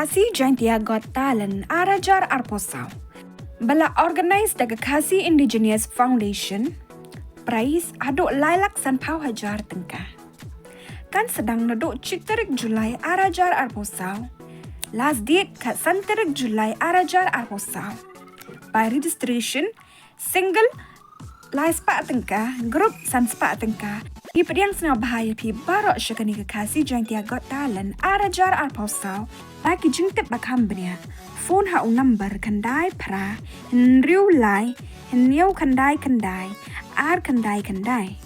Khasi Jaintia got talent arajar arposau. Bala organize daga Khasi Indigenous Foundation. Prize aduk lailak san pau hajar tengkah. Kan sedang naduk cik terik Julai arajar arposau. Last date kat san terik Julai arajar arposau. By registration, single lai sepak tengkah, grup san sepak tengkah. Ipad yang senang bahaya pi barok syakani ke Khasi Jaintia got talent arajar arposau. Lagi jengtip bakam benia. Phone hau number kandai pra, henriu lai, heniau kandai, ar kandai.